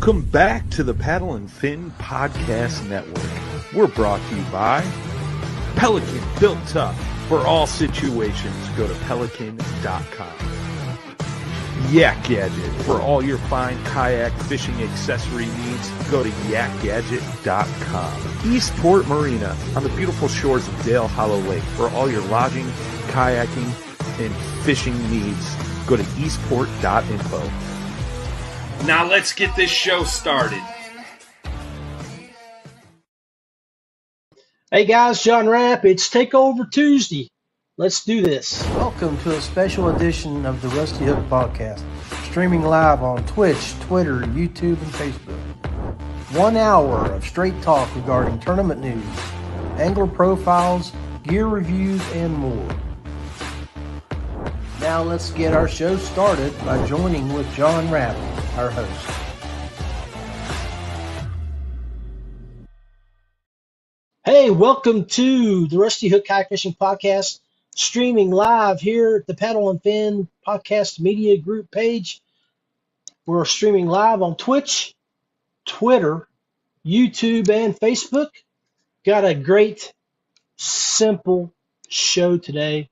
Welcome back to the Paddle and Fin Podcast Network. We're brought to you by Pelican, built tough for all situations. Go to pelican.com. YakGadget, for all your fine kayak fishing accessory needs. Go to YakGadget.com. Eastport Marina, on the beautiful shores of Dale Hollow Lake, for all your lodging, kayaking, and fishing needs. Go to eastport.info. Now let's get this show started. Hey guys, John Rapp. It's Takeover Tuesday. Let's do this. Welcome to a special edition of the Rusty Hook Podcast, streaming live on Twitch, Twitter, YouTube, and Facebook. 1 hour of straight talk regarding tournament news, angler profiles, gear reviews, and more. Now let's get our show started by joining with John Rapp, our host. Hey, welcome to the Rusty Hook Kayak Fishing Podcast, streaming live here at the Paddle and Fin Podcast Media Group page. We're streaming live on Twitch, Twitter, YouTube, and Facebook. Got a great, simple show today.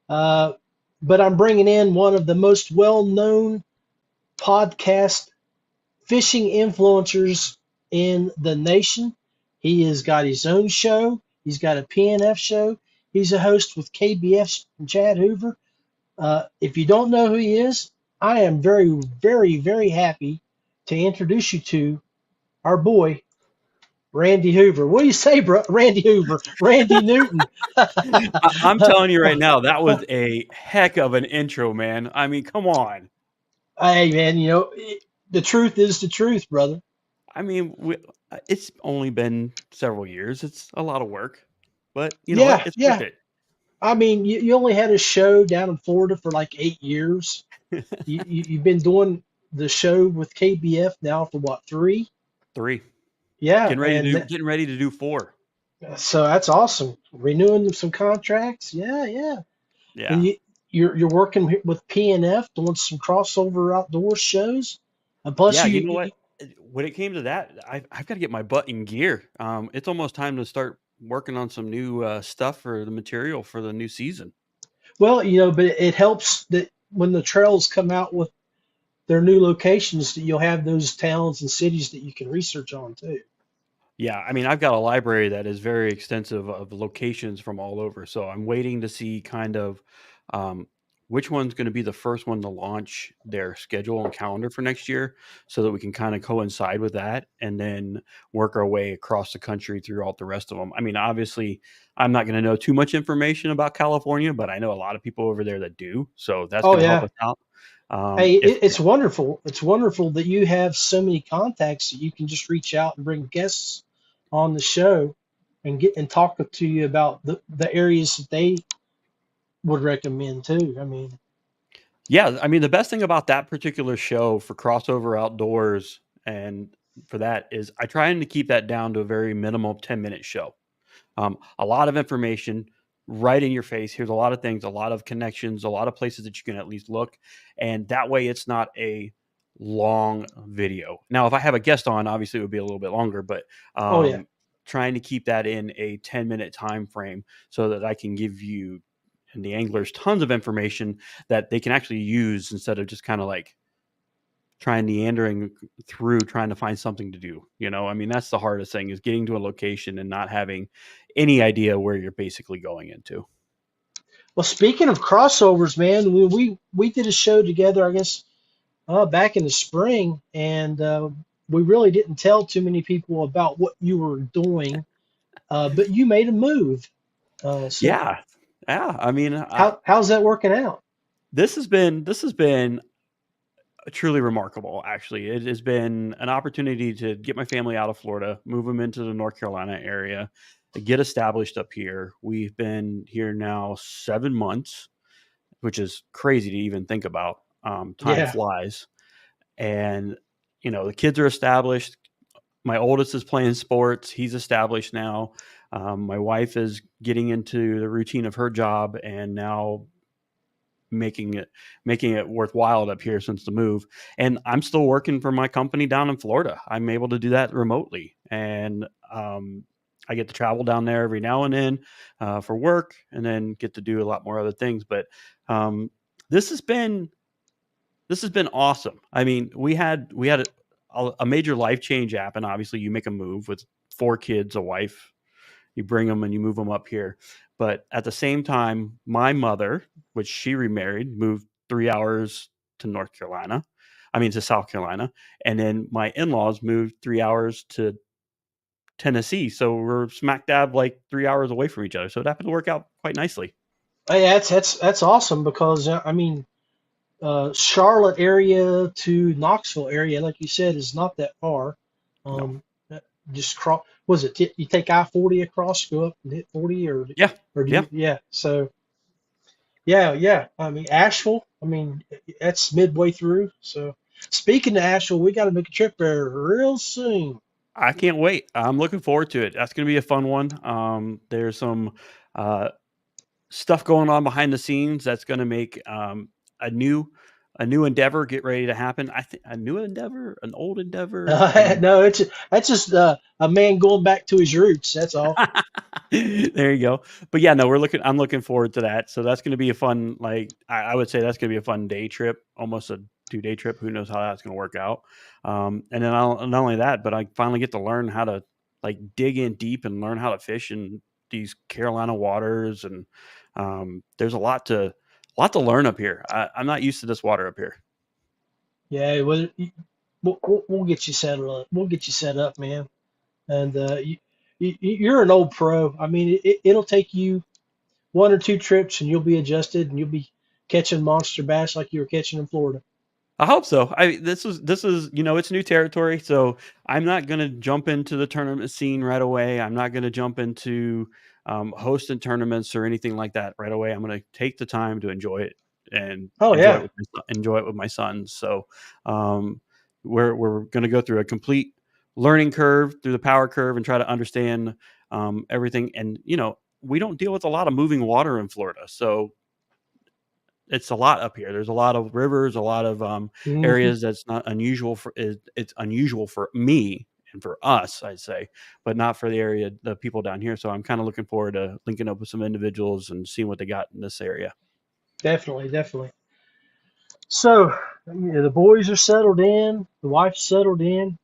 But I'm bringing in one of the most well-known podcast fishing influencers in the nation. He has got his own show. He's got a PNF show. He's a host with KBF and Chad Hoover. If you don't know who he is, I am very, very, very happy to introduce you to our boy, Randy Hoover. What do you say, bro? Randy Hoover, Randy Newton. I'm telling you right now, that was a heck of an intro, man. I mean, come on. Hey, man, you know, the truth is the truth, brother. I mean, it's only been several years. It's a lot of work, but you know what? It's worth it. I mean, you only had a show down in Florida for like 8 years. You've been doing the show with KBF now for what, 3? 3. Yeah. Getting ready to do 4. So that's awesome. Renewing some contracts. Yeah. And you're working with PNF, doing some crossover outdoor shows. And plus, you know what? When it came to that, I've got to get my butt in gear. It's almost time to start working on some new stuff for the material for the new season. Well, you know, but it helps that when the trails come out with their new locations, that you'll have those towns and cities that you can research on too. Yeah, I mean, I've got a library that is very extensive of locations from all over. So I'm waiting to see kind of which one's going to be the first one to launch their schedule and calendar for next year so that we can kind of coincide with that and then work our way across the country throughout the rest of them. I mean, obviously, I'm not going to know too much information about California, but I know a lot of people over there that do. So that's going to help us out. Hey, it's wonderful. It's wonderful that you have so many contacts that you can just reach out and bring guests on the show and talk to you about the areas that they would recommend too. I mean, the best thing about that particular show for Crossover Outdoors and for that is I try to keep that down to a very minimal 10-minute show. A lot of information right in your face. Here's a lot of things, a lot of connections, a lot of places that you can at least look. And that way it's not a long video. Now, if I have a guest on, obviously it would be a little bit longer, but trying to keep that in a 10-minute time frame so that I can give you and the anglers tons of information that they can actually use instead of just kind of like meandering through trying to find something to do. You know, I mean, that's the hardest thing is getting to a location and not having any idea where you're basically going into. Well, speaking of crossovers, man, we did a show together, I guess, back in the spring, and we really didn't tell too many people about what you were doing, but you made a move. Yeah. I mean, how's that working out? This has been truly remarkable. Actually, it has been an opportunity to get my family out of Florida, move them into the North Carolina area, to get established up here. We've been here now 7 months, which is crazy to even think about. Time flies, and you know the kids are established. My oldest is playing sports. He's established now. My wife is getting into the routine of her job and now making it worthwhile up here since the move. And I'm still working for my company down in Florida. I'm able to do that remotely, and I get to travel down there every now and then for work, and then get to do a lot more other things. But this has been awesome. I mean, we had a major life change happen. Obviously, you make a move with 4 kids, a wife, you bring them and you move them up here. But at the same time, my mother, which she remarried, moved 3 hours to South Carolina. And then my in-laws moved 3 hours to Tennessee. So we're smack dab like 3 hours away from each other. So it happened to work out quite nicely. Hey, that's awesome because Charlotte area to Knoxville area, like you said, is not that far. No. Just cross. Was it? You take I-40 across, go up and hit 40, or Yeah. or do Yeah. you? Yeah. So yeah. I mean Asheville. I mean that's midway through. So speaking of Asheville, we got to make a trip there real soon. I can't wait. I'm looking forward to it. That's going to be a fun one. There's some stuff going on behind the scenes that's going to make a new endeavor get ready to happen. I think a new endeavor, an old endeavor. No, that's just a man going back to his roots. That's all. There you go. But yeah, no, I'm looking forward to that. So that's going to be a fun, like I would say that's going to be a fun day trip, almost a 2-day trip. Who knows how that's going to work out. And then not only that, but I finally get to learn how to like dig in deep and learn how to fish in these Carolina waters. And there's a lot to learn up here. I'm not used to this water up here. Yeah, well, we'll get you settled up. We'll get you set up, man. And you're an old pro. I mean, it'll take you 1 or 2 trips, and you'll be adjusted, and you'll be catching monster bass like you were catching in Florida. I hope so. This is it's new territory, so I'm not going to jump into the tournament scene right away. I'm not going to jump into hosting tournaments or anything like that right away. I'm going to take the time to enjoy it and enjoy it with my sons. So we're going to go through a complete learning curve through the power curve and try to understand everything. And we don't deal with a lot of moving water in Florida, so it's a lot up here. There's a lot of rivers, a lot of areas that's not unusual it's unusual for me and for us, I'd say, but not for the people down here. So I'm kind of looking forward to linking up with some individuals and seeing what they got in this area. Definitely. So the boys are settled in, the wife's settled in.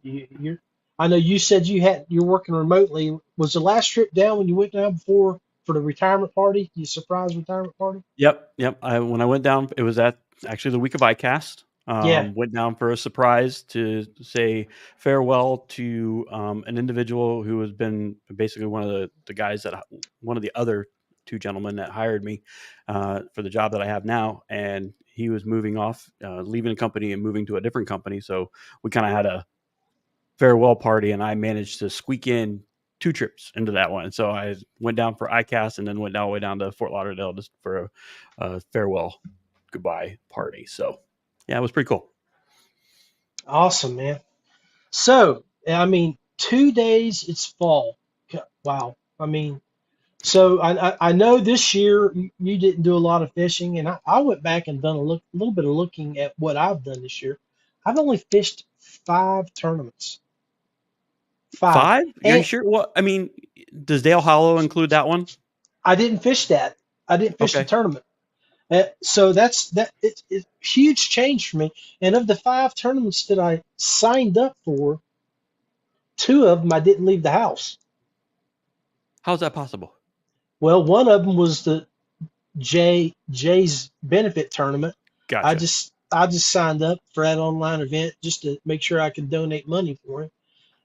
I know you said you're working remotely. Was the last trip down when you went down before for the retirement party? The surprise retirement party? Yep. When I went down, it was actually the week of ICAST. Went down for a surprise to say farewell to an individual who has been basically one of the other 2 gentlemen that hired me for the job that I have now. And he was moving off, leaving a company and moving to a different company. So we kind of had a farewell party, and I managed to squeak in 2 trips into that one. So I went down for ICAST and then went all the way down to Fort Lauderdale just for a farewell goodbye party. So yeah, it was pretty cool. Awesome, man. So, 2 days, it's fall. Wow. So I know this year you didn't do a lot of fishing, and I went back and done a little bit of looking at what I've done this year. I've only fished 5 tournaments. 5? Are you sure? Well, does Dale Hollow include that one? I didn't fish that. I didn't fish the tournament. So it's a huge change for me. And of the 5 tournaments that I signed up for, 2 of them I didn't leave the house. How's that possible? Well, one of them was the Jay's benefit tournament. Gotcha. I just signed up for that online event just to make sure I could donate money for it.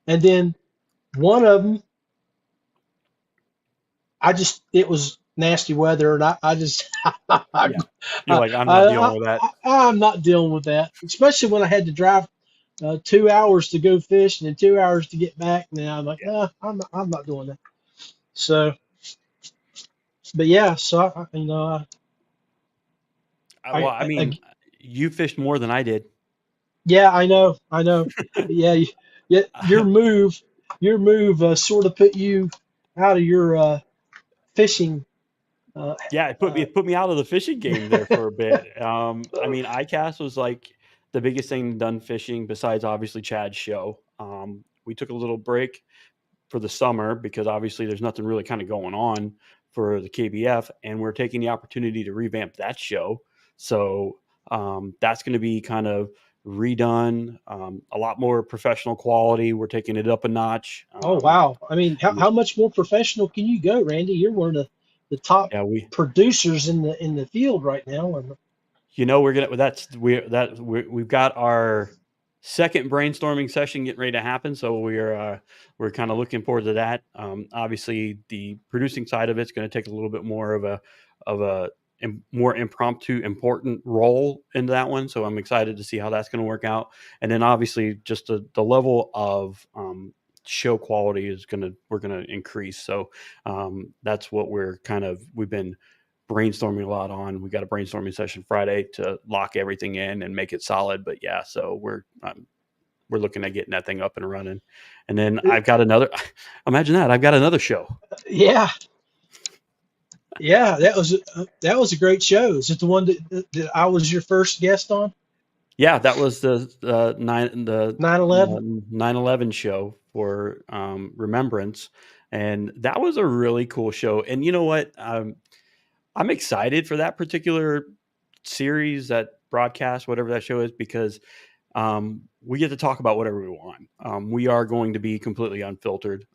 And then one of them, it was nasty weather, and I just You're like, I'm not dealing with that. I'm not dealing with that, especially when I had to drive 2 hours to go fish and then 2 hours to get back. And I'm like, I'm not doing that. So, but yeah, so you fished more than I did. Yeah, I know. Yeah, your move sort of put you out of your fishing Yeah, it put me out of the fishing game there for a bit. I mean, ICAST was like the biggest thing done fishing besides obviously Chad's show. We took a little break for the summer because obviously there's nothing really kind of going on for the KBF, and we're taking the opportunity to revamp that show. So that's going to be kind of redone, a lot more professional quality. We're taking it up a notch. Oh wow! I mean, how much more professional can you go, Randy? You're one of the top Yeah, producers in the field right now. we've got our second brainstorming session getting ready to happen, so we're kind of looking forward to that. Obviously, the producing side of it's going to take a little bit more of a more impromptu, important role into that one. So I'm excited to see how that's going to work out. And then obviously, just the level of show quality we're gonna increase. So that's what we've been brainstorming a lot on. We got a brainstorming session Friday to lock everything in and make it solid. But yeah, so we're looking at getting that thing up and running. And then I've got another. Imagine that I've got another show. Yeah, that was a great show. Is it the one that I was your first guest on? Yeah, that was the 9/11 9/11 show for Remembrance, and that was a really cool show. And you know what? I'm excited for that particular series, that broadcast, whatever that show is, because we get to talk about whatever we want. We are going to be completely unfiltered.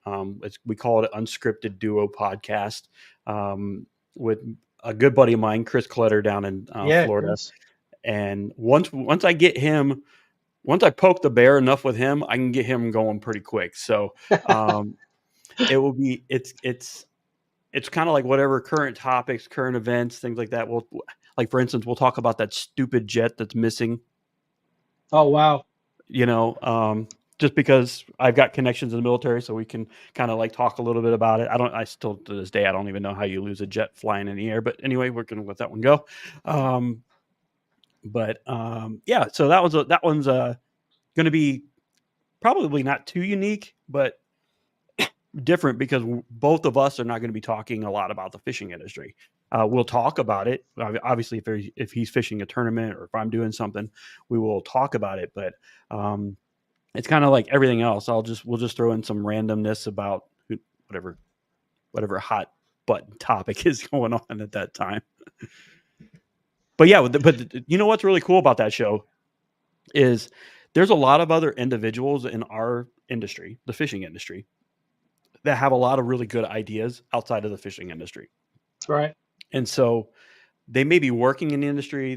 We call it an unscripted duo podcast with a good buddy of mine, Chris Clutter, down in Florida. Chris. And once I get him, once I poke the bear enough with him, I can get him going pretty quick. So it will be it's kind of like whatever current topics, current events, things like that. Like for instance, we'll talk about that stupid jet that's missing. Oh wow! Just because I've got connections in the military, so we can kind of like talk a little bit about it. I still to this day I don't even know how you lose a jet flying in the air. But anyway, we're gonna let that one go. Yeah, so that one's going to be probably not too unique, but different because both of us are not going to be talking a lot about the fishing industry. We'll talk about it. Obviously, if he's fishing a tournament or if I'm doing something, we will talk about it. But it's kind of like everything else. We'll just throw in some randomness about whatever hot button topic is going on at that time. But yeah, but you know what's really cool about that show is there's a lot of other individuals in our industry, the fishing industry, that have a lot of really good ideas outside of the fishing industry. Right. And so they may be working in the industry.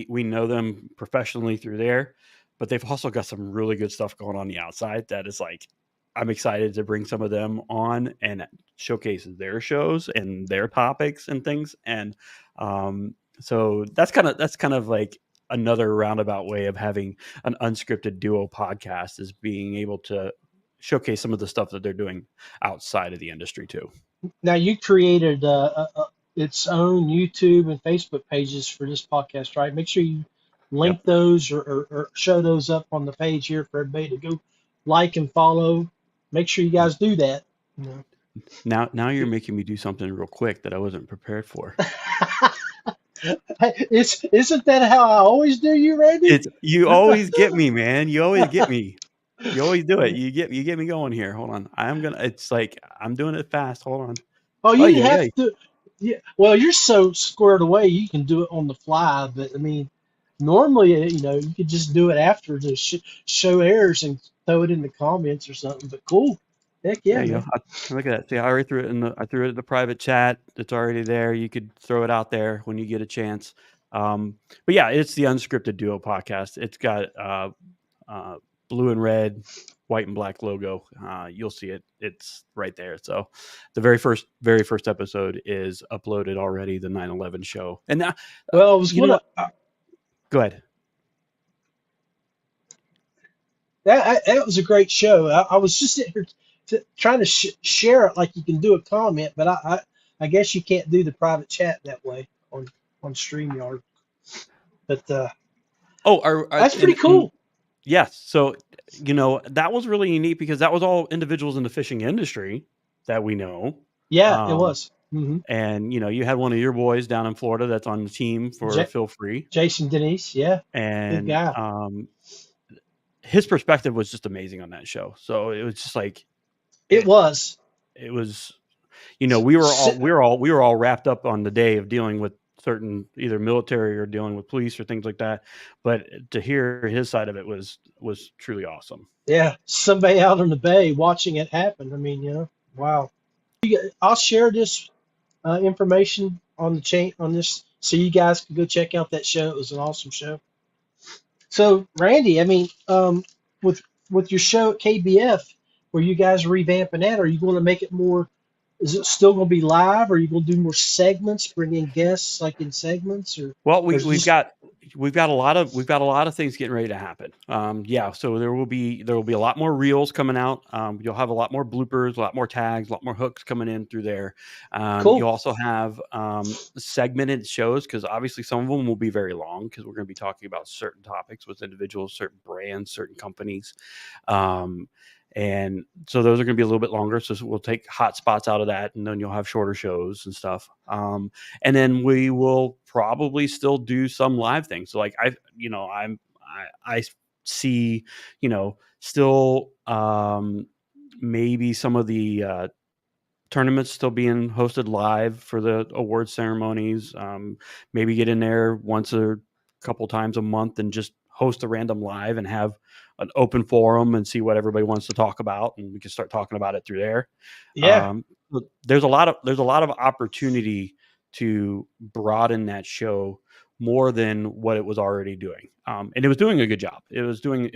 We know them professionally through there, but they've also got some really good stuff going on the outside that is like, I'm excited to bring some of them on and showcase their shows and their topics and things. And, so that's kind of like another roundabout way of having an unscripted duo podcast, is being able to showcase some of the stuff that they're doing outside of the industry too. Now you created its own YouTube and Facebook pages for this podcast, right? Make sure you link those or show those up on the page here for everybody to go like and follow. Make sure you guys do that. Now you're making me do something real quick that I wasn't prepared for. Isn't that how I always do you, Randy? You always get me, man. You always get me. You always do it. You get me going here. Hold on. It's like I'm doing it fast. Hold on. Oh, you have to. Yeah. Well, you're so squared away. You can do it on the fly. But I mean, normally, you could just do it after the show airs and throw it in the comments or something. But cool. Heck yeah. Look at that. See, I already threw it in the private chat. It's already there. You could throw it out there when you get a chance. But yeah, it's the Unscripted Duo podcast. It's got blue and red, white and black logo. You'll see it. It's right there. So the very first episode is uploaded already, the 9/11 show. And now, go ahead. That was a great show. I was just sitting here trying to share it like you can do a comment, but I guess you can't do the private chat that way on StreamYard. But that's pretty cool. Yes. So, that was really unique because that was all individuals in the fishing industry that we know. Yeah, it was. Mm-hmm. And you had one of your boys down in Florida that's on the team for Feelfree, Jason Denise, yeah, good and guy. his perspective was just amazing on that show. So it was just like It was. it was, we were all wrapped up on the day of dealing with certain either military or dealing with police or things like that. But to hear his side of it was truly awesome. Yeah, somebody out in the bay watching it happen. I mean, wow. I'll share this information on the chain on this so you guys can go check out that show. It was an awesome show. So, Randy, I mean, with with your show at KBF, where you guys are revamping that, are you going to make it more? Is it still going to be live? Or are you going to do more segments, bring in guests like in segments, or Well, or is it we've just got a lot of things getting ready to happen. Yeah, so there will be a lot more reels coming out. You'll have a lot more bloopers, a lot more tags, a lot more hooks coming in through there. cool? You'll also have segmented shows, because obviously some of them will be very long, because we're going to be talking about certain topics with individuals, certain brands, certain companies. And so those are going to be a little bit longer. So we'll take hot spots out of that, and then you'll have shorter shows and stuff. And then we will probably still do some live things. So like I see, still maybe some of the tournaments still being hosted live for the award ceremonies. Maybe get in there once a couple times a month and just host a random live and have an open forum and see what everybody wants to talk about, and we can start talking about it through there. Yeah, There's a lot of opportunity to broaden that show more than what it was already doing. And it was doing a good job. It was doing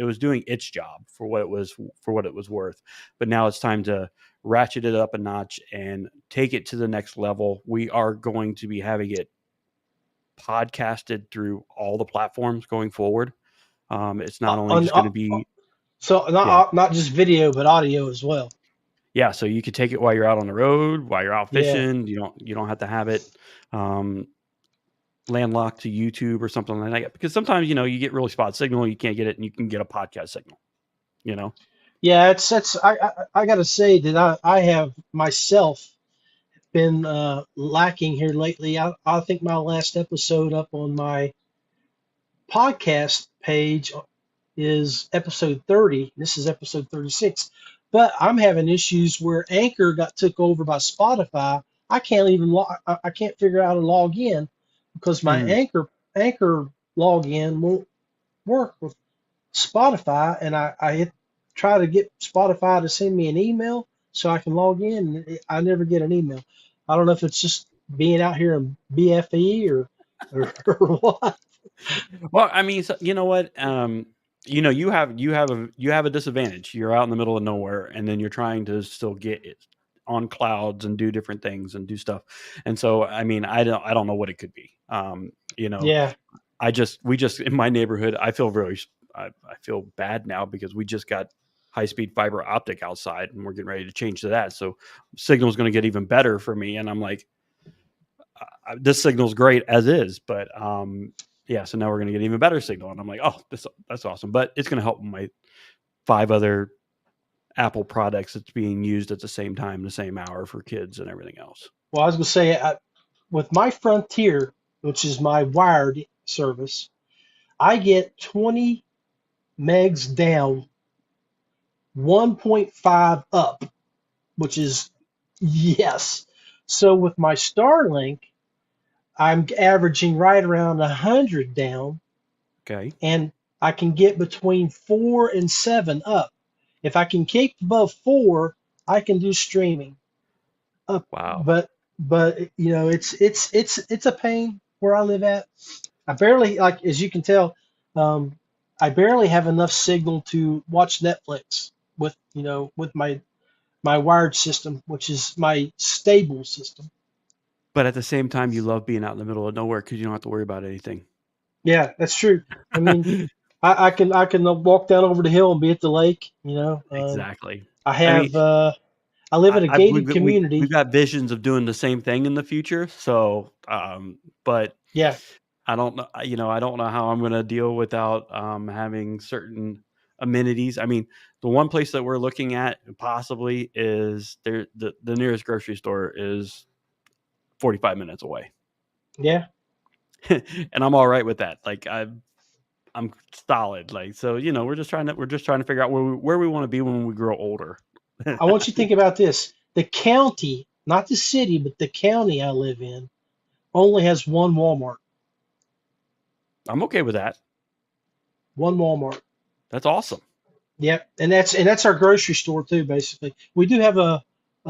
its job for what it was worth. But now it's time to ratchet it up a notch and take it to the next level. We are going to be having it podcasted through all the platforms going forward. It's not only on just going to be so yeah. not just video but audio as well. Yeah, so you could take it while you're out on the road, while you're out Yeah, fishing. You don't have to have it landlocked to YouTube or something like that, because sometimes you get really spot signal, you can't get it, and you can get a podcast signal. yeah. It's I got to say that I have myself been lacking here lately. I think my last episode up on my podcast page is episode 30. This is episode 36. But I'm having issues where Anchor got took over by Spotify. I can't even I can't figure out how to log in because my Mm. Anchor login won't work with Spotify, and I try to get Spotify to send me an email so I can log in, and I never get an email. I don't know if it's just being out here in BFE or what. Well, I mean, so, you know what? You have a disadvantage. You're out in the middle of nowhere, and then you're trying to still get it on clouds and do different things and do stuff. And so, I mean, I don't know what it could be. Yeah, We just in my neighborhood, I feel bad now because we just got high speed fiber optic outside, and we're getting ready to change to that. So signal's going to get even better for me, and I'm like, this signal's great as is, but yeah, so now we're going to get even better signal, and I'm like, oh, that's awesome. But it's going to help my 5 other Apple products that's being used at the same time, the same hour for kids and everything else. well, I was gonna say with my Frontier, which is my wired service, I get 20 megs down, 1.5 up, which is yes. So with my Starlink, I'm averaging right around 100 down, Okay. and I can get between 4 and 7 up. If I can keep above 4, I can do streaming. Wow. But it's a pain where I live at. I barely, like as you can tell, I barely have enough signal to watch Netflix with my wired system, which is my stable system. But at the same time, you love being out in the middle of nowhere because you don't have to worry about anything. Yeah, that's true. I mean, I can walk down over the hill and be at the lake. Exactly. I I mean, have I live in a gated we've community. got visions of doing the same thing in the future. So, but Yeah, I don't know. I don't know how I'm going to deal without having certain amenities. I mean, the one place that we're looking at possibly is the nearest grocery store is 45 minutes away. Yeah. And I'm all right with that. Like I'm solid. Like, so, we're just trying to figure out where we want to be when we grow older. I want you to think about this. The county, not the city, but the county I live in only has one Walmart. I'm okay with that. One Walmart. That's awesome. Yep. And that's our grocery store too, basically. We do have a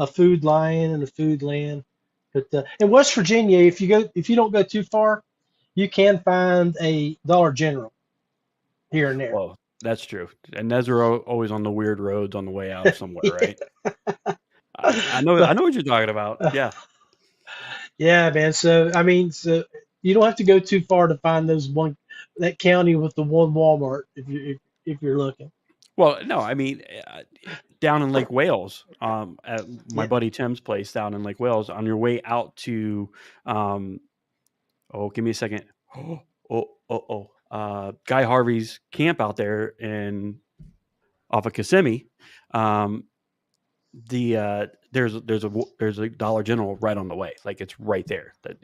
Food Lion and a Food Land. But in West Virginia, if you don't go too far, you can find a Dollar General here and there. Well, that's true. And those are always on the weird roads on the way out somewhere, right? I know what you're talking about. Yeah. Yeah, man. So you don't have to go too far to find that county with the one Walmart if you're looking. Well, no, I mean, down in Lake Wales, at my buddy Tim's place down in Lake Wales, on your way out to, give me a second. Guy Harvey's camp out there off of Kissimmee. There's a Dollar General right on the way. Like, it's right there. But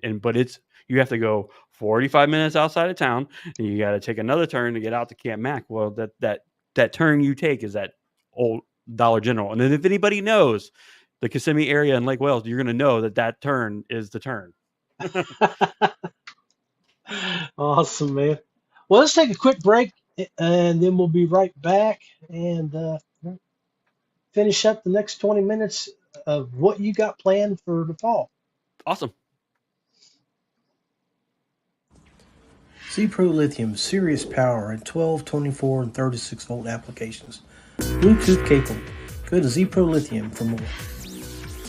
you have to go 45 minutes outside of town, and you got to take another turn to get out to Camp Mac. Well, that turn you take is that old Dollar General. And then if anybody knows the Kissimmee area in Lake Wales, you're going to know that turn is the turn. Awesome, man. Well, let's take a quick break, and then we'll be right back and finish up the next 20 minutes of what you got planned for the fall. Awesome. ZPRO Lithium, serious power at 12, 24, and 36 volt applications. Bluetooth capable. Go to ZPRO Lithium for more.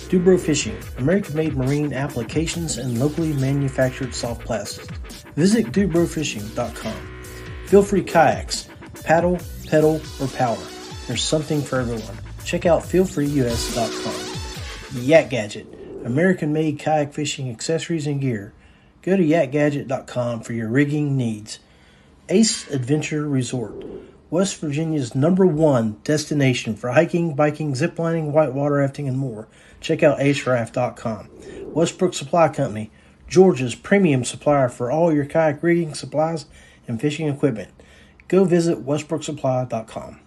DuBro Fishing, American-made marine applications and locally manufactured soft plastics. Visit DuBroFishing.com. Feelfree Kayaks, paddle, pedal, or power. There's something for everyone. Check out feelfreeus.com. YakGadget, American-made kayak fishing accessories and gear. Go to YakGadget.com for your rigging needs. Ace Adventure Resort, West Virginia's #1 destination for hiking, biking, ziplining, whitewater rafting, and more. Check out aceraft.com. Westbrook Supply Co, Georgia's premium supplier for all your kayak rigging supplies and fishing equipment. Go visit westbrooksupply.com.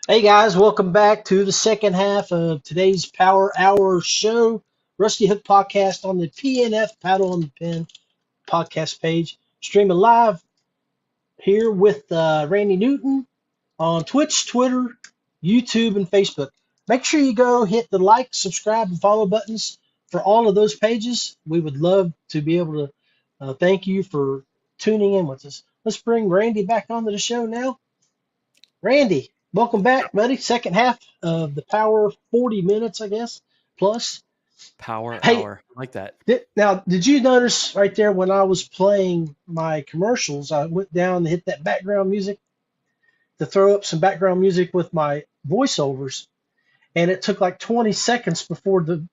Hey guys, welcome back to the second half of today's Power Hour show. Rusty Hook Podcast on the PNF Paddle and Pin podcast page. Streaming live here with Randy Newton on Twitch, Twitter, YouTube, and Facebook. Make sure you go hit the like, subscribe, and follow buttons for all of those pages. We would love to be able to thank you for tuning in with us. Let's bring Randy back onto the show now. Randy, welcome back, buddy. Second half of the Power 40 minutes, I guess, plus. Power Hour. I like that. Now, did you notice right there when I was playing my commercials, I went down and hit that background music to throw up some background music with my voiceovers, and it took like 20 seconds before the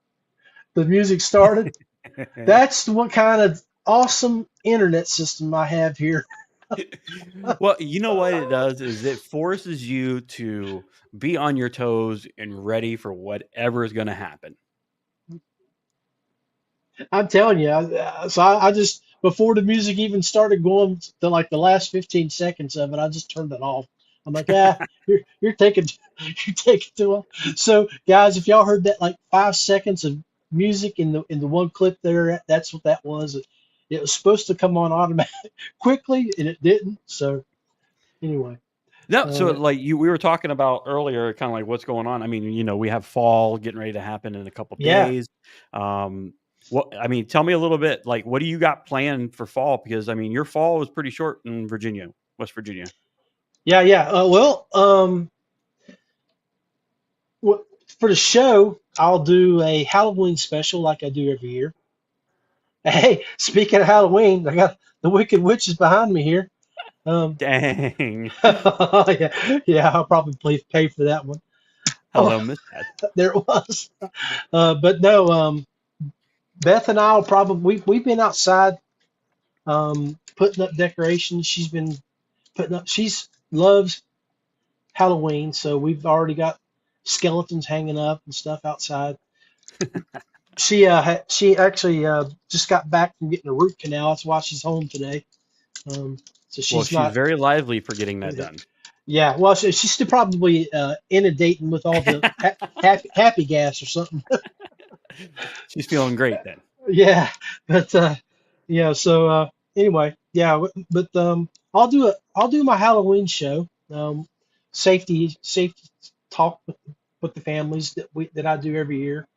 music started. That's what kind of awesome internet system I have here. Well, you know what it does is it forces you to be on your toes and ready for whatever is going to happen. I'm telling you, I just, before the music even started going to like the last 15 seconds of it, I just turned it off. I'm like, you're taking too long. So guys, if y'all heard that like 5 seconds of music in the one clip there, that's what that was. It was supposed to come on automatic quickly, and it didn't. So anyway. No, so like we were talking about earlier, kind of like what's going on. I mean, we have fall getting ready to happen in a couple days. Tell me a little bit, like, what do you got planned for fall? Because your fall was pretty short in Virginia, West Virginia. Yeah. For the show, I'll do a Halloween special like I do every year. Hey, speaking of Halloween, I got the Wicked Witches behind me here. Dang. Yeah, I'll probably pay for that one. Hello, Miss Pat. There it was. But no, Beth and I will probably, we've been outside putting up decorations. She's been putting up, she loves Halloween, so we've already got skeletons hanging up and stuff outside. she actually just got back from getting a root canal. That's why she's home today. So she's she's not. very lively for getting that done. Yeah, well, she's still probably inundating with all the happy gas or something. She's feeling great then. Yeah, but yeah. So anyway, yeah. But I'll do my Halloween show. Safety talk with the families that I do every year.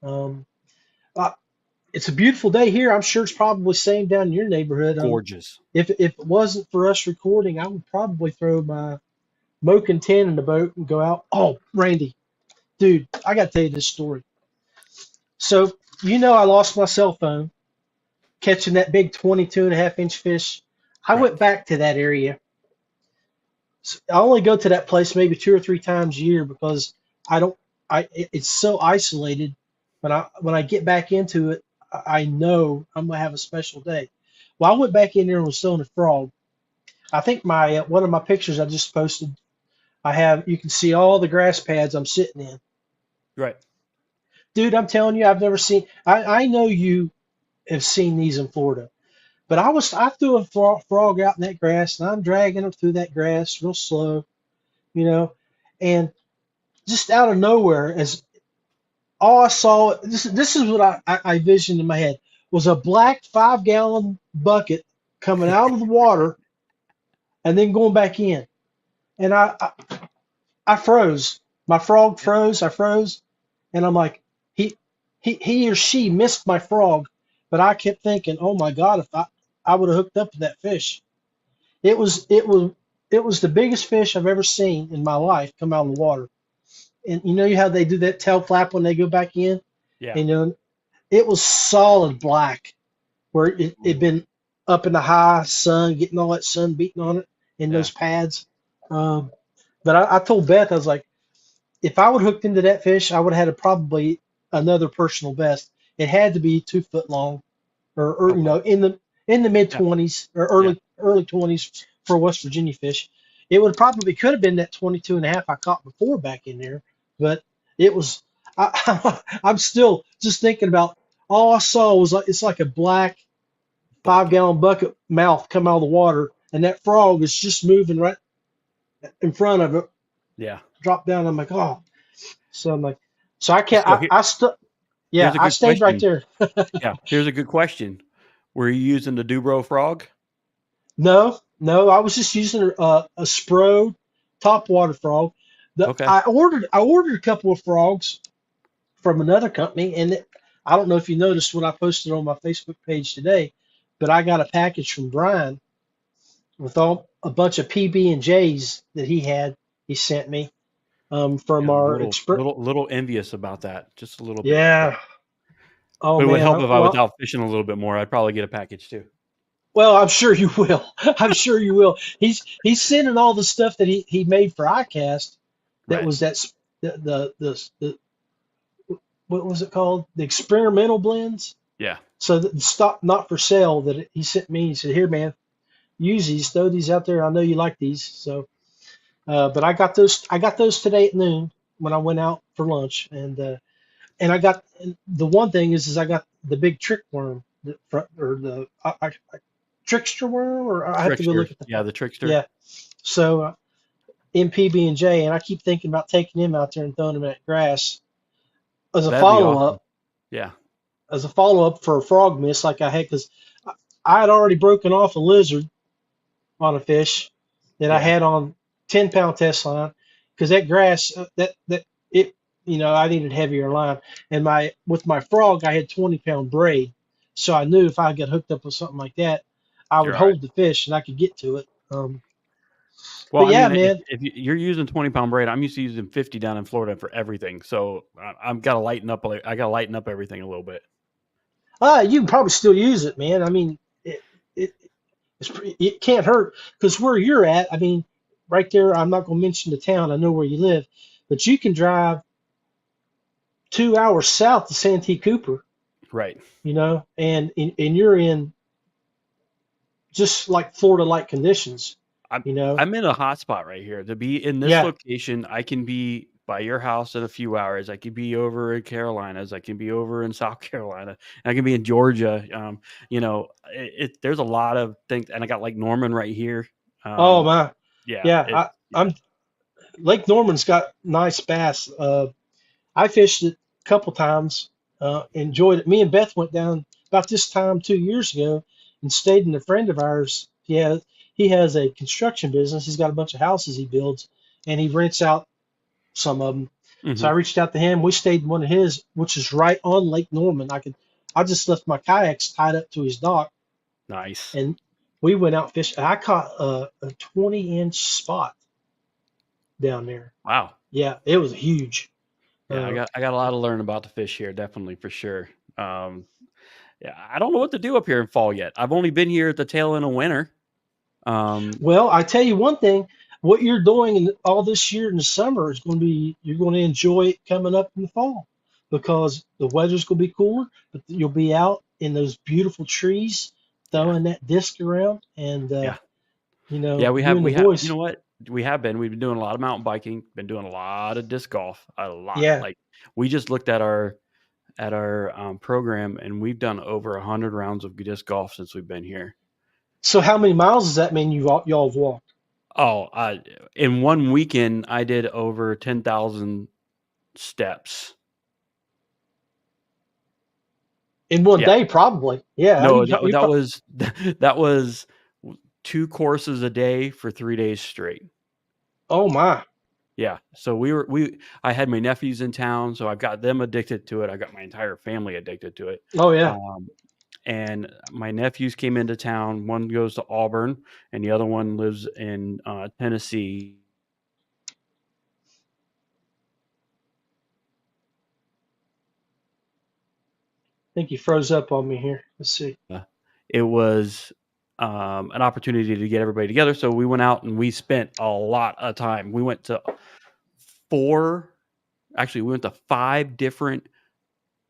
Um, uh, it's a beautiful day here. I'm sure it's probably the same down in your neighborhood. Gorgeous. If it wasn't for us recording, I would probably throw my Moken 10 in the boat and go out. Oh, Randy, dude, I got to tell you this story. So, I lost my cell phone catching that big 22.5-inch fish. I Right. went back to that area. I only go to that place maybe 2 or 3 times a year because it's so isolated. When I get back into it, I know I'm gonna have a special day. Well, I went back in there and was throwing a frog. I think my one of my pictures I just posted, you can see all the grass pads I'm sitting in. Right. Dude, I'm telling you, I've never seen. I know you have seen these in Florida, but I threw a frog out in that grass, and I'm dragging it through that grass real slow, and just out of nowhere, as all I saw, this is what I visioned in my head, was a black 5-gallon bucket coming out of the water and then going back in, and I froze. My frog froze. I froze, and I'm like, he or she missed my frog, but I kept thinking, oh my God, if I would have hooked up to that fish. It was the biggest fish I've ever seen in my life come out of the water. And you know how they do that tail flap when they go back in? Yeah. And it was solid black, where it'd been up in the high sun, getting all that sun beating on it in those pads. But I told Beth, I was like, if I would have hooked into that fish, I would have had probably another personal best. It had to be 2 foot long, or in the mid 20s or early 20s for West Virginia fish. It could have been that 22.5 I caught before back in there, but it was. I'm still just thinking about all I saw was it's like a black 5-gallon bucket mouth come out of the water, and that frog is just moving right in front of it. Yeah. Drop down. I'm like, oh. So I'm like, so I can't. So I stayed right there. Yeah. Here's a good question. Were you using the DuBro frog? No, I was just using a SPRO topwater frog. Okay. I ordered a couple of frogs from another company, and I don't know if you noticed what I posted on my Facebook page today, but I got a package from Brian with a bunch of PB&Js that he sent me from our little envious about that, just a little bit. Yeah. Oh, but it man. would help if I was out fishing a little bit more. I'd probably get a package too. Well, I'm sure you will. I'm sure you will. He's sending all the stuff that he made for iCast. That was the what was it called? The experimental blends. Yeah. So the stock not for sale that he sent me. He said, "Here, man, use these. Throw these out there. I know you like these." So, but I got those today at noon when I went out for lunch, and I got the one thing is I got the big trick worm, trickster worm, or I have to go look at the trickster. Yeah. So in PB&J, and I keep thinking about taking him out there and throwing him at grass as a follow-up. Awesome. Yeah. As a follow-up for a frog miss like I had, because I had already broken off a lizard on a fish that I had on 10-pound test line, because that grass I needed heavier line, and with my frog I had 20-pound braid, so I knew if I got hooked up with something like that, I would hold the fish and I could get to it. Well, man, if you're using 20-pound braid, I'm used to using 50 down in Florida for everything, so I've got to lighten up. I got to lighten up everything a little bit. You can probably still use it, man. I mean, it can't hurt, because where you're at, I mean, right there. I'm not going to mention the town. I know where you live, but you can drive 2 hours south to Santee Cooper, right? And you're in just like Florida-like conditions. I'm in a hot spot right here. To be in this location, I can be by your house in a few hours. I could be over in Carolinas. I can be over in South Carolina. I can be in Georgia. There's a lot of things, and I got like Norman right here. Oh my, Yeah, yeah. I'm Lake Norman's got nice bass. I fished it a couple times. Enjoyed it. Me and Beth went down about this time 2 years ago and stayed in a friend of ours. He has a construction business. He's got a bunch of houses he builds, and he rents out some of them. So I mhm. reached out to him. We stayed in one of his, which is right on Lake Norman. I just left my kayaks tied up to his dock, Nice. and we went out fishing. I caught a 20-inch spot down there. Wow. Yeah, it was huge. Yeah, Uh, I got a lot to learn about the fish here, definitely for sure. Yeah, I don't know what to do up here in fall yet. I've only been here at the tail end of winter. Well, I tell you one thing, what you're doing in all this year in the summer is going to be, you're going to enjoy it coming up in the fall because the weather's going to be cooler, but you'll be out in those beautiful trees Yeah, throwing that disc around and, yeah, you yeah. and the You boys. know what? We've been doing a lot of mountain biking. Been doing a lot of disc golf. A lot. Yeah. Like we just looked at our program, and we've done over 100 rounds of disc golf since we've been here. So how many miles does that mean y'all have walked Oh, in one weekend, I did over 10,000 steps. in one Yeah. day? Probably. Yeah. No, that was that was 2 courses a day for 3 days straight. Oh my. Yeah. So I had my nephews in town, so I've got them addicted to it. I got my entire family addicted to it. Oh yeah. And my nephews came into town. One goes to Auburn, and the other one lives in Tennessee. I think you froze up on me here. Let's see. It was an opportunity to get everybody together. So we went out and we spent a lot of time. We went to 5 different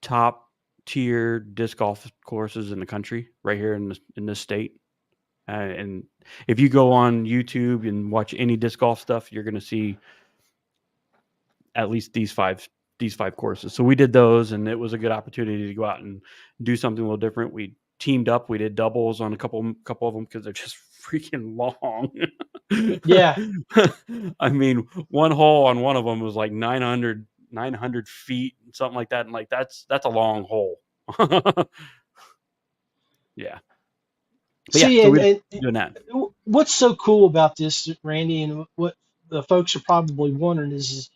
top tier disc golf courses in the country right here in this state. And if you go on YouTube and watch any disc golf stuff, you're going to see at least these five courses. So we did those, and it was a good opportunity to go out and do something a little different. We teamed up. We did doubles on a couple of them because they're just freaking long. Yeah. I mean, one hole on one of them was like 900 feet, something like that. And like, that's a long hole. Yeah. But See, yeah, so and we're doing that. what's so cool about this, Randy, and what the folks are probably wondering is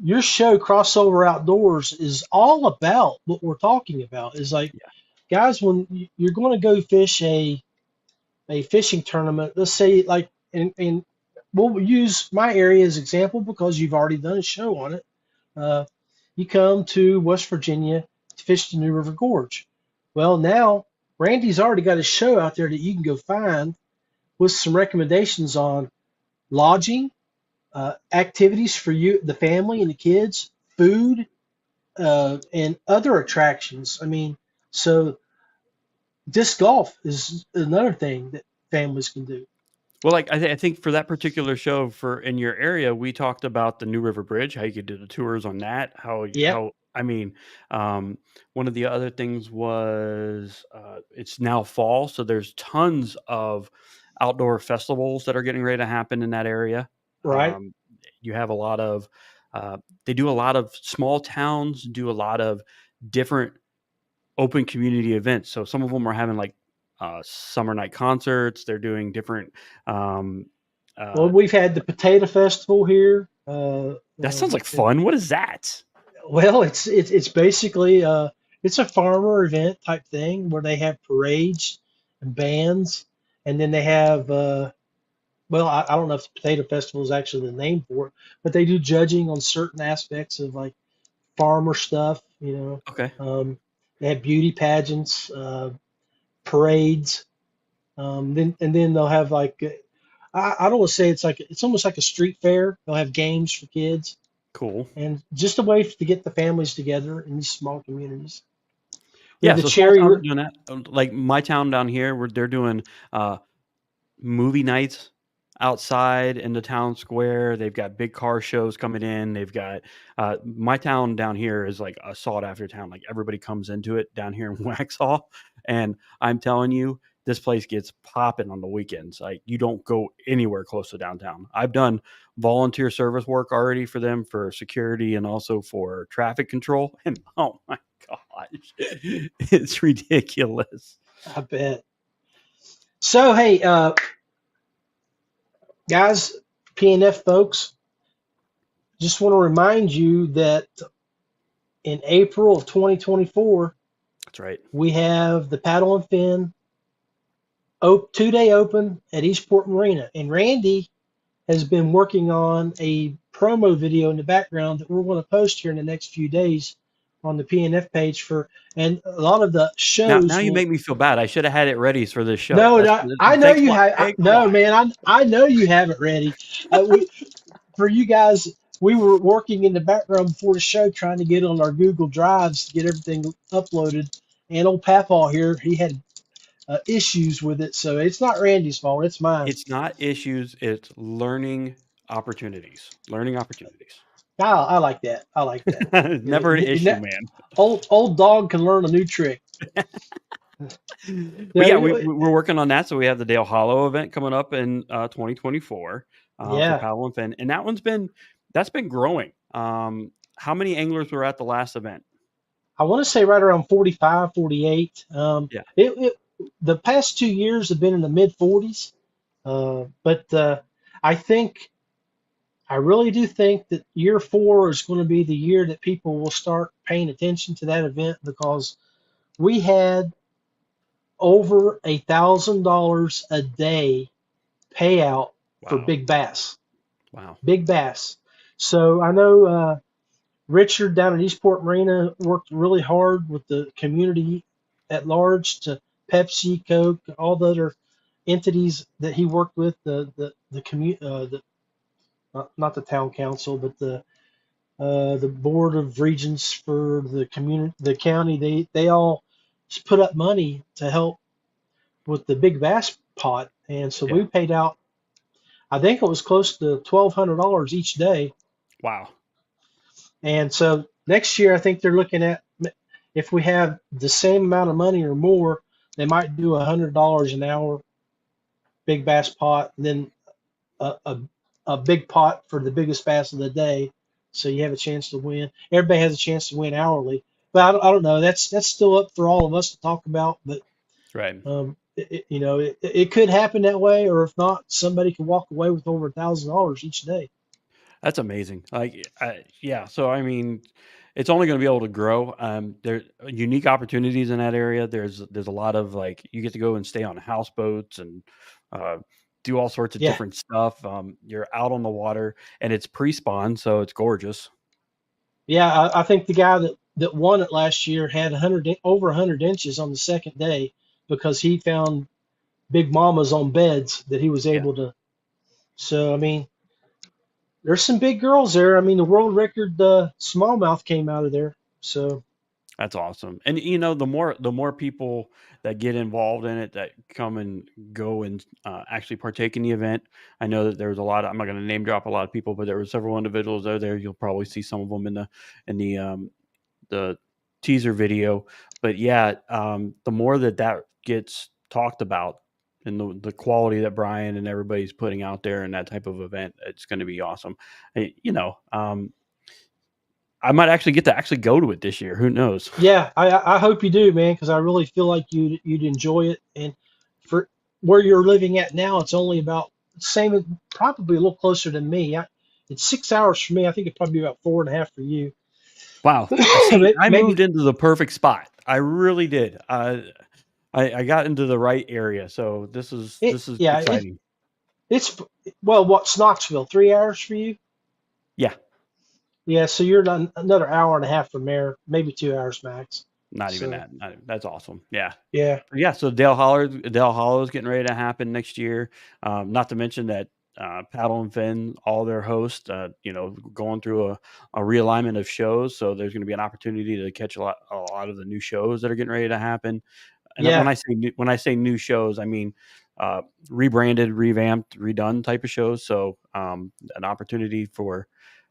your show, Crossover Outdoors, is all about what we're talking about. Is like, Yeah. guys, when you're going to go fish a fishing tournament, let's say like, and we'll use my area as example because you've already done a show on it. You come to West Virginia to fish the New River Gorge. Well, now Randy's already got a show out there that you can go find with some recommendations on lodging, activities for you, the family and the kids, food, and other attractions. I mean, so disc golf is another thing that families can do. Well, like I think for that particular show for in your area, we talked about the New River Bridge, how you could do the tours on that. Yep, I mean, one of the other things was it's now fall, so there's tons of outdoor festivals that are getting ready to happen in that area. right. You have a lot of they do a lot of small towns do a lot of different open community events. So some of them are having like summer night concerts. They're doing different. Well, Uh, we've had the Potato Festival here. that sounds like fun. What is that? Well, it's basically it's a farmer event type thing where they have parades and bands, and then they have well, I don't know if the Potato Festival is actually the name for it, but they do judging on certain aspects of like farmer stuff. Okay, They have beauty pageants, parades, then they'll have like I don't want to say it's almost like a street fair. They'll have games for kids cool. and just a way to get the families together in these small communities. We Yeah, have the so small cherry. towns are doing that. Like my town down here, where they're doing movie nights outside in the town square. They've got big car shows coming in. They've got my town down here is like a sought after town. Like everybody comes into it down here in Waxhaw, and I'm telling you, this place gets popping on the weekends. Like you don't go anywhere close to downtown. I've done volunteer service work already for them for security and also for traffic control. And oh my gosh, it's ridiculous. I bet. So, hey, guys, PNF folks, just want to remind you that in April of 2024, That's right. we have the Paddle and Fin 2-day open at Eastport Marina. And Randy has been working on a promo video in the background that we're going to post here in the next few days on the PNF page and a lot of the shows. Now you make me feel bad. I should have had it ready for this show. No, I know you have. No, man, I know you have it ready. For you guys, we were working in the background before the show trying to get on our Google Drives to get everything uploaded. And old Papaw here, he had issues with it, so it's not Randy's fault. It's mine. It's not issues. It's learning opportunities. I like that. I like that. Never an issue, man. Old dog can learn a new trick. Yeah, we're working on that. So we have the Dale Hollow event coming up in 2024 for Paddle and Fin, and that's been growing. How many anglers were at the last event? I want to say right around 45, 48. The past 2 years have been in the mid 40s, but I really do think that year 4 is going to be the year that people will start paying attention to that event, because we had over $1,000 a day payout for big bass. Wow. Big bass. So I know Richard down at Eastport Marina worked really hard with the community at large, to Pepsi, Coke, all the other entities that he worked with, not the town council, but the board of regents for the community, the county. They all put up money to help with the big bass pot, and so we paid out, I think it was close to $1,200 each day. Wow. And so next year, I think they're looking at, if we have the same amount of money or more, they might do $100 an hour big bass pot, and then a big pot for the biggest bass of the day. So you have a chance to win. Everybody has a chance to win hourly, but I don't know. That's still up for all of us to talk about. But right. It could happen that way, or if not, somebody could walk away with over $1,000 each day. That's amazing. So I mean, it's only going to be able to grow. There's unique opportunities in that area. There's a lot of, like, you get to go and stay on houseboats and do all sorts of different stuff. You're out on the water, and it's pre-spawn, so it's gorgeous. Yeah, I think the guy that won it last year had over 100 inches on the second day, because he found big mamas on beds that he was able to. So, I mean, there's some big girls there. I mean, the world record smallmouth came out of there. So that's awesome. And the more people that get involved in it, that come and go and actually partake in the event. I know that there was a lot. I'm not going to name drop a lot of people, but there were several individuals out there. You'll probably see some of them in the teaser video. But the more that gets talked about, and the quality that Brian and everybody's putting out there in that type of event, it's going to be awesome. I might actually get to go to it this year. Who knows? Yeah, I hope you do, man, because I really feel like you'd enjoy it. And for where you're living at now, it's only about same, probably a little closer than me. It's 6 hours for me. I think it'd probably be about 4.5 for you. Wow. I moved into the perfect spot. I really did. I got into the right area, so this is exciting. What's Knoxville? 3 hours for you? Yeah. Yeah, so you're another 1.5 from there, maybe 2 hours max. Not even that. That's awesome. Yeah. Yeah. Yeah. So Dale Hollow is getting ready to happen next year. Not to mention that Paddle and Fin, all their hosts, going through a realignment of shows. So there's going to be an opportunity to catch a lot of the new shows that are getting ready to happen. And when I say new shows, I mean rebranded, revamped, redone type of shows. So an opportunity for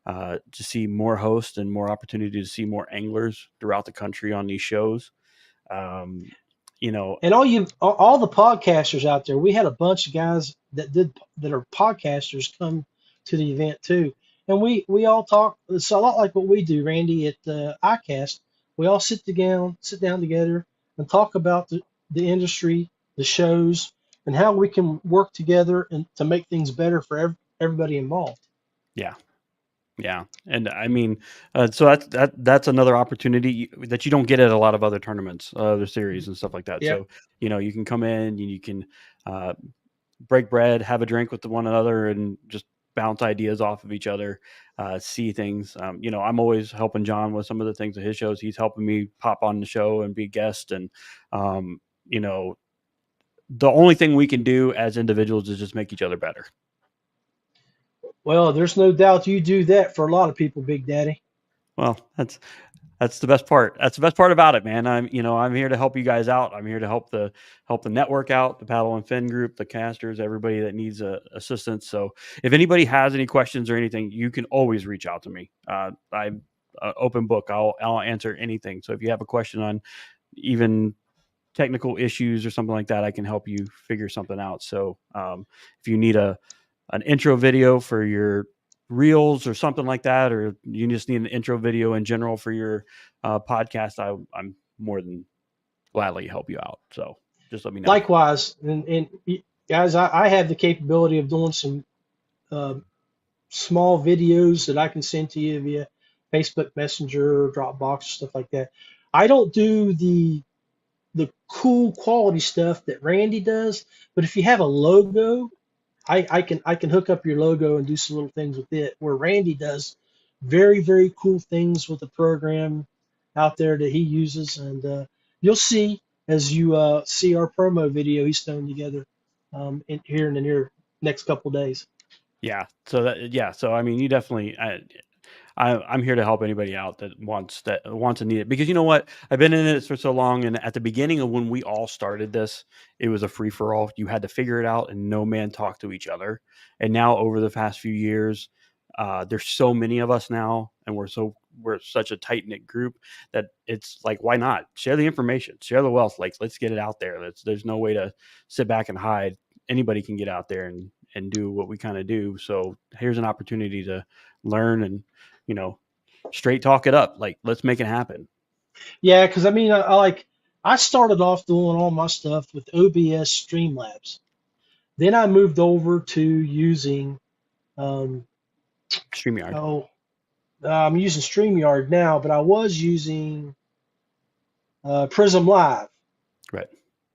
to see more hosts and more opportunity to see more anglers throughout the country on these shows. You know, And all the podcasters out there, we had a bunch of guys that are podcasters come to the event too, and we all talk. It's a lot like what we do, Randy, at iCast. We all sit down together and talk about the industry, the shows, and how we can work together and to make things better for everybody involved. yeah. Yeah, and I mean, so that's another opportunity that you don't get at a lot of other tournaments, other series and stuff like that. Yeah. So you can come in and you can break bread, have a drink with one another, and just bounce ideas off of each other, see things. I'm always helping John with some of the things at his shows. He's helping me pop on the show and be a guest, and the only thing we can do as individuals is just make each other better. Well, there's no doubt you do that for a lot of people, Big Daddy. Well, that's the best part. That's the best part about it, man. I'm here to help you guys out. I'm here to help the network out, the paddle and fin group, the casters, everybody that needs assistance. So if anybody has any questions or anything, you can always reach out to me. I'm open book. I'll answer anything. So if you have a question on even technical issues or something like that, I can help you figure something out. So if you need an intro video for your reels or something like that, or you just need an intro video in general for your podcast, I'm more than gladly help you out. So just let me know. Likewise, and guys, I have the capability of doing some small videos that I can send to you via Facebook Messenger, Dropbox, stuff like that. I don't do the cool quality stuff that Randy does, but if you have a logo, I can hook up your logo and do some little things with it, where Randy does very, very cool things with the program out there that he uses. And you'll see as you see our promo video he's thrown together here in the next couple days. Yeah. So I mean, you definitely, I'm here to help anybody out that wants to need it, because you know what? I've been in it for so long. And at the beginning of when we all started this, it was a free for all. You had to figure it out and no man talked to each other. And now over the past few years, there's so many of us now, and we're such a tight knit group that it's like, why not share the information, share the wealth? Like, let's get it out there. There's no way to sit back and hide. Anybody can get out there and do what we kind of do. So here's an opportunity to learn and, straight talk it up. Like, let's make it happen. Yeah, because I mean, I started off doing all my stuff with OBS Streamlabs. Then I moved over to using StreamYard. I'm using StreamYard now, but I was using Prism Live. Right.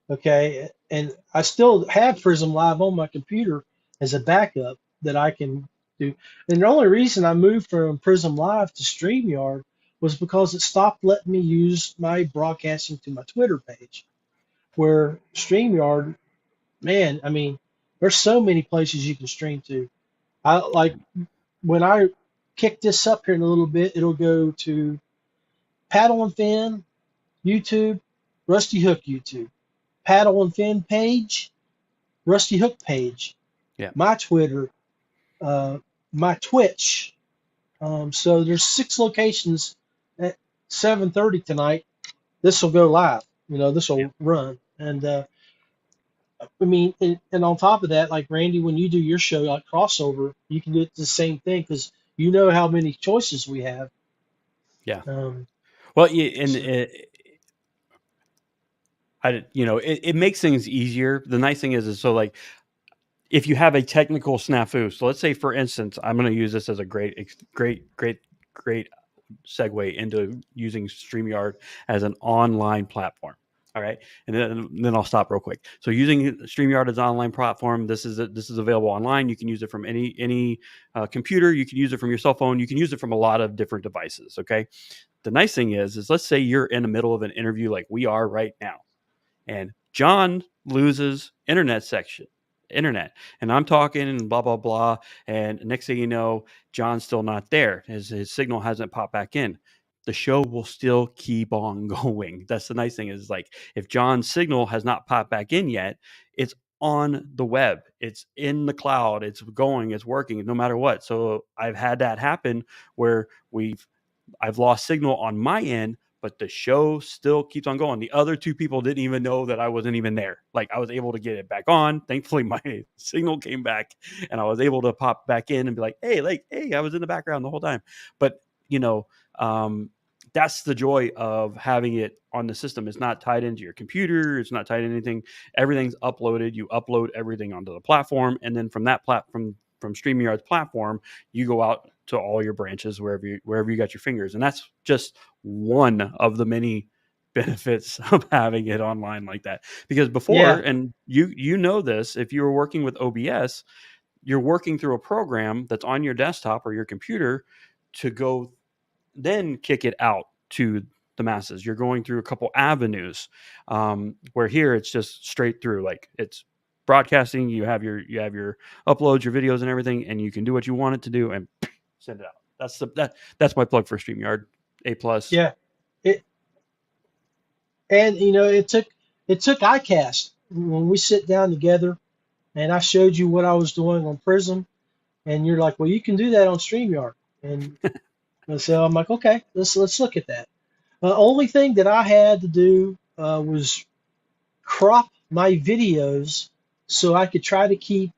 Okay, and I still have Prism Live on my computer as a backup that I can do. And the only reason I moved from Prism Live to StreamYard was because it stopped letting me use my broadcasting to my Twitter page. Where StreamYard, man, I mean, there's so many places you can stream to. When I kick this up here in a little bit, it'll go to Paddle and Fin, YouTube, Rusty Hook YouTube, Paddle and Fin page, Rusty Hook page, yeah, my Twitter, my Twitch. So there's 6 locations at 7:30 tonight. This will go live. This will run. And I mean, and on top of that, like Randy, when you do your show, like Crossover, you can do it the same thing because you know how many choices we have. Yeah. Well, it makes things easier. The nice thing is so like, if you have a technical snafu, so let's say, for instance, I'm going to use this as a great segue into using StreamYard as an online platform. All right, and then I'll stop real quick. So using StreamYard as an online platform, this is available online. You can use it from any computer. You can use it from your cell phone. You can use it from a lot of different devices. Okay. The nice thing is let's say you're in the middle of an interview like we are right now, and John loses internet, and I'm talking and blah blah blah, and next thing you know, John's still not there. His signal hasn't popped back in. The show will still keep on going. That's the nice thing, is like, if John's signal has not popped back in yet, it's on the web. It's in the cloud. It's going. It's working no matter what. So I've had that happen where I've lost signal on my end, but the show still keeps on going. The other two people didn't even know that I wasn't even there. Like, I was able to get it back on. Thankfully, my signal came back, and I was able to pop back in and be like, hey, I was in the background the whole time. But, that's the joy of having it on the system. It's not tied into your computer. It's not tied into anything. Everything's uploaded. You upload everything onto the platform. And then from that platform, from StreamYard's platform, you go out to all your branches wherever you got your fingers. And that's just one of the many benefits of having it online like that. Because before, and you know this, if you were working with OBS, you're working through a program that's on your desktop or your computer to go then kick it out to the masses. You're going through a couple avenues, where here it's just straight through. Like, it's broadcasting. You have your uploads, your videos, and everything, and you can do what you want it to do and send it out. That's my plug for StreamYard A+. Yeah. It took iCast when we sit down together, and I showed you what I was doing on Prism, and you're like, well, you can do that on StreamYard, and so I'm like, okay, let's look at that. The only thing that I had to do was crop my videos so I could try to keep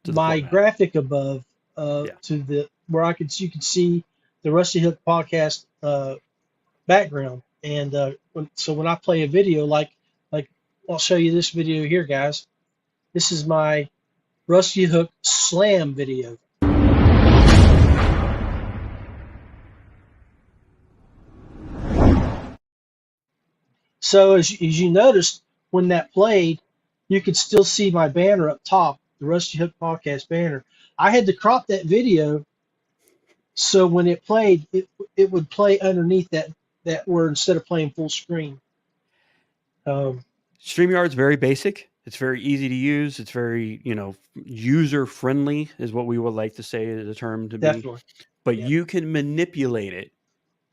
my format. graphic above to the where you could see the Rusty Hook podcast background. And when I play a video, like I'll show you this video here, guys. This is my Rusty Hook Slam video. So as you noticed, when that played, you could still see my banner up top, the Rusty Hook Podcast banner. I had to crop that video so when it played, it would play underneath that word instead of playing full screen. StreamYard's very basic. It's very easy to use. It's very, user friendly is what we would like to say the term to be. Definitely. But you can manipulate it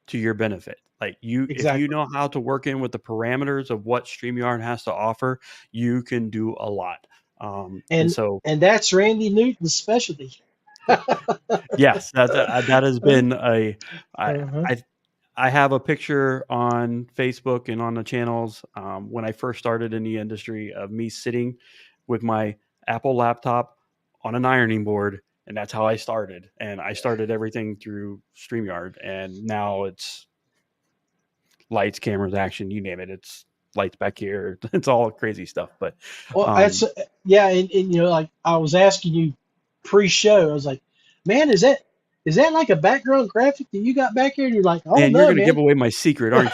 to your benefit. Like, if you know how to work in with the parameters of what StreamYard has to offer, you can do a lot. And that's Randy Newton's specialty. Yes, that has been I have a picture on Facebook and on the channels when I first started in the industry of me sitting with my Apple laptop on an ironing board, and that's how I started. And I started everything through StreamYard, and now it's lights, cameras, action, you name it. It's lights back here. It's all crazy stuff. But and like I was asking you pre-show, I was like, man, is that like a background graphic that you got back here? And you're like, oh, man, no, you're going to give away my secret, aren't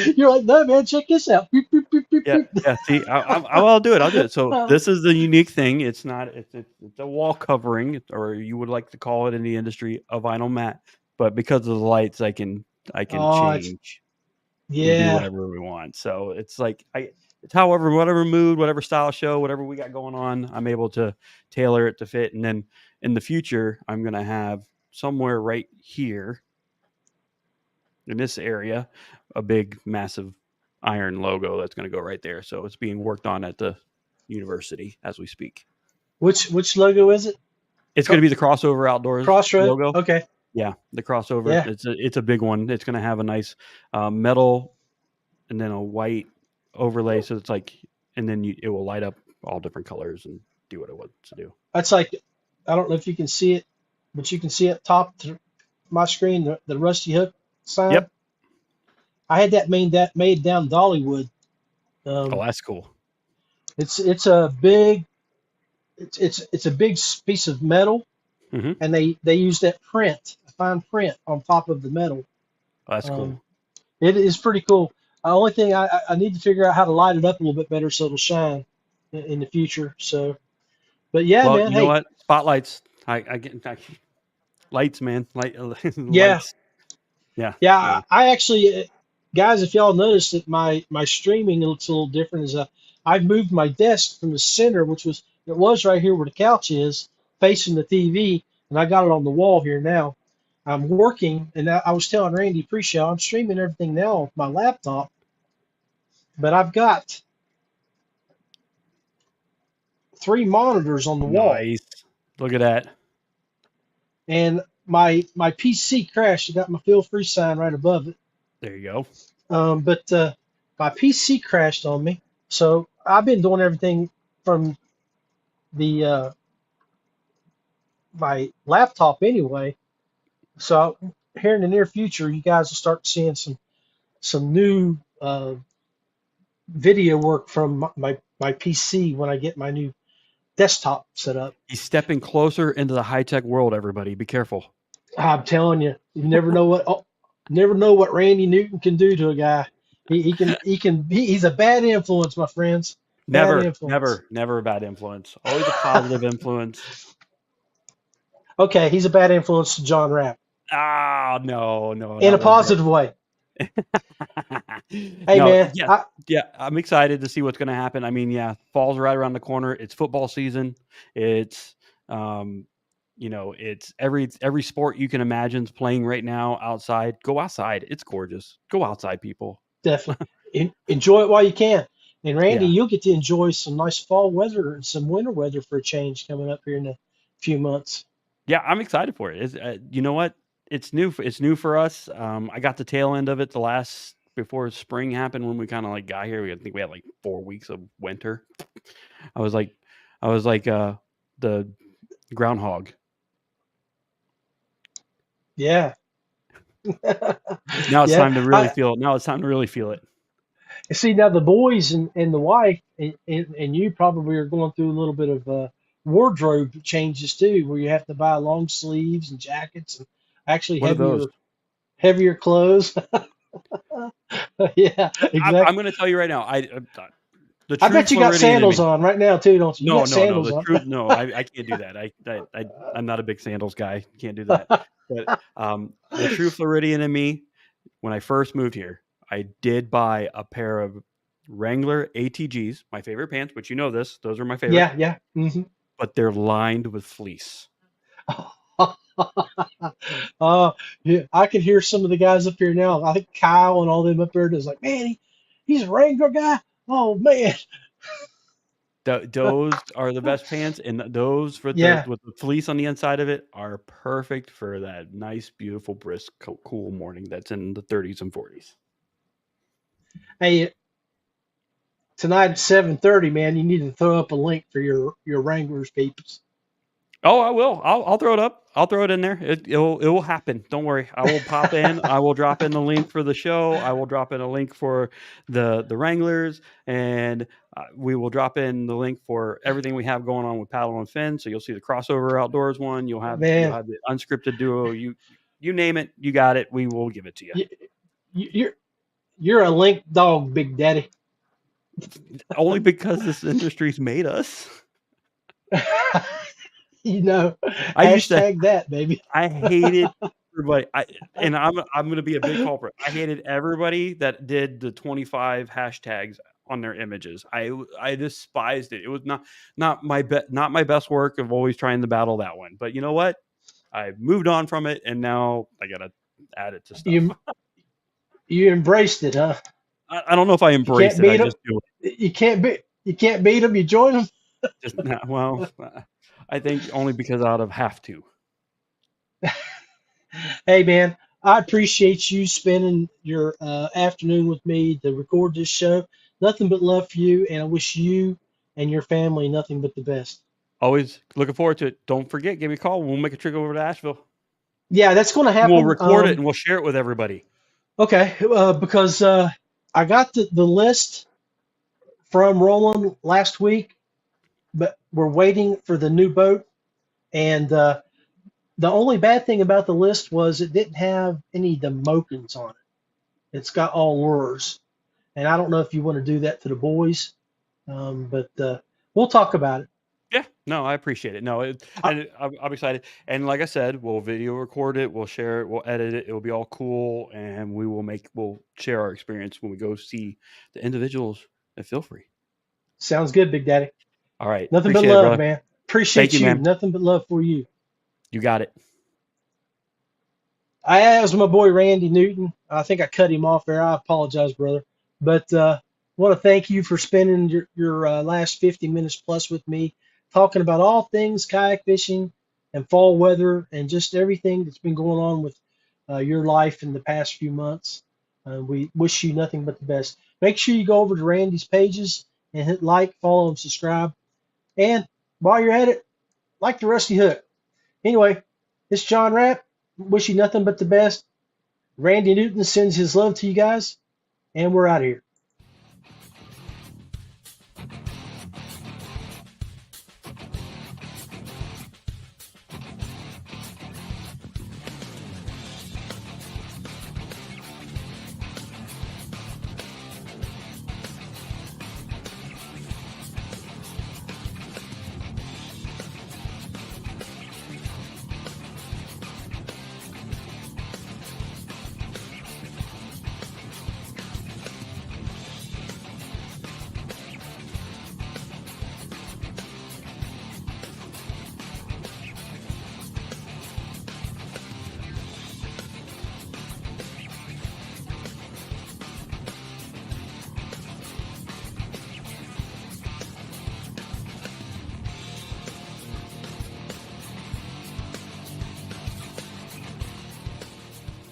you? You're like, no, man, check this out. Beep, beep, beep, beep, yeah. See, I'll do it. So this is the unique thing. It's not. It's a wall covering, or you would like to call it in the industry a vinyl mat. But because of the lights, I can change. Yeah. Do whatever we want. So it's like it's whatever mood, whatever style show, whatever we got going on, I'm able to tailor it to fit. And then in the future, I'm going to have somewhere right here in this area, a big, massive iron logo that's going to go right there. So it's being worked on at the university as we speak. Which logo is it? It's going to be the Crossover Outdoors logo. Okay. Yeah, the Crossover. Yeah. It's a big one. It's going to have a nice metal and then a white overlay. So it's like, and then it will light up all different colors and do what it wants to do. That's like, I don't know if you can see it, but you can see up top to my screen the Rusty Hook sign. Yep. I had that made down Dollywood. That's cool. It's a big piece of metal, and they use that fine print on top of the metal. That's cool. It is pretty cool. The only thing I need to figure out how to light it up a little bit better so it'll shine in the future. So, but yeah, well, man. You know what? Spotlights. I get lights, man. Yeah. Lights. Yeah. Yeah. I actually, guys, if y'all noticed that my streaming looks a little different, is I've moved my desk from the center, which was right here where the couch is, facing the TV, and I got it on the wall here now. I'm working, and I was telling Randy pre-show, I'm streaming everything now on my laptop, but I've got 3 monitors on the wall. Nice. Look at that. And my PC crashed. I got my Feelfree sign right above it. There you go. But my PC crashed on me. So I've been doing everything from the my laptop anyway. So here in the near future, you guys will start seeing some new video work from my PC when I get my new desktop set up. He's stepping closer into the high-tech world, everybody. Be careful. I'm telling you, you never know what Randy Newton can do to a guy. He's a bad influence, my friends. Bad influence. Never a bad influence. Always a positive influence. Okay, he's a bad influence to John Rapp. Ah, no. In a positive way. Hey, No, man. Yeah, I'm excited to see what's going to happen. I mean, yeah, fall's right around the corner. It's football season. It's, it's every sport you can imagine is playing right now outside. Go outside. It's gorgeous. Go outside, people. Definitely. Enjoy it while you can. And Randy, Yeah. you'll get to enjoy some nice fall weather and some winter weather for a change coming up here in a few months. Yeah, I'm excited for it. You know what? It's new. It's new for us. I got the tail end of it before spring happened when we kind of like got here. I think we had like 4 weeks of winter. I was like the groundhog. Yeah. Now it's Yeah. time to really feel. Now it's time to really feel it. See, now the boys and the wife and you probably are going through a little bit of wardrobe changes too, where you have to buy long sleeves and jackets and actually What are those? heavier clothes. Yeah, exactly. I'm going to tell you right now. I bet you got sandals on right now too, don't you? You No. got sandals The on. truth, no. I can't do that. I'm not a big sandals guy. Can't do that. But the true Floridian in me, when I first moved here, I did buy a pair of Wrangler ATGs, my favorite pants, but you know this. Those are my favorite. Yeah. Mm-hmm. But they're lined with fleece. Yeah, I can hear some of the guys up here now. I think Kyle and all them up there is like, man, he's a Wrangler guy. Oh man. Those are the best pants, and those with the fleece on the inside of it are perfect for that nice, beautiful, brisk, cool morning that's in the 30s and 40s. Hey, tonight at 7:30, man, you need to throw up a link for your Wranglers peeps. Oh, I will. I'll throw it up. I'll throw it in there. It will happen. Don't worry. I will pop in. I will drop in the link for the show. I will drop in a link for the Wranglers, and we will drop in the link for everything we have going on with Paddle and Fin. So you'll see the crossover outdoors one. You'll have the unscripted duo. You name it, you got it. We will give it to you. You're a link dog, Big Daddy. Only because this industry's made us. Hashtag that, baby. I hated everybody. I'm going to be a big culprit. I hated everybody that did the 25 hashtags on their images. I despised it. It was not my best work of always trying to battle that one. But you know what? I moved on from it, and now I got to add it to stuff. You embraced it, huh? I don't know if I embraced it. I just do it. You can't beat them. You join them. I think only because I'd have to. Hey, man, I appreciate you spending your afternoon with me to record this show. Nothing but love for you, and I wish you and your family nothing but the best. Always looking forward to it. Don't forget, give me a call. We'll make a trip over to Asheville. Yeah, that's going to happen. We'll record it and we'll share it with everybody. Okay, because I got the list from Roland last week, but we're waiting for the new boat. And the only bad thing about the list was it didn't have any demokins on it. It's got all lures. And I don't know if you want to do that to the boys, but we'll talk about it. Yeah, no, I appreciate it. No, I'm excited. And like I said, we'll video record it, we'll share it, we'll edit it. It'll be all cool, and we'll share our experience when we go see the individuals at Feelfree. Sounds good, Big Daddy. All right. Nothing but love, man. Appreciate you. Man. Nothing but love for you. You got it. That was my boy Randy Newton. I think I cut him off there. I apologize, brother. But want to thank you for spending your last 50 minutes plus with me, talking about all things kayak fishing and fall weather and just everything that's been going on with your life in the past few months. We wish you nothing but the best. Make sure you go over to Randy's pages and hit like, follow, and subscribe. And while you're at it, like the Rusty Hook. Anyway, it's John Rapp. Wish you nothing but the best. Randy Newton sends his love to you guys, and we're out of here.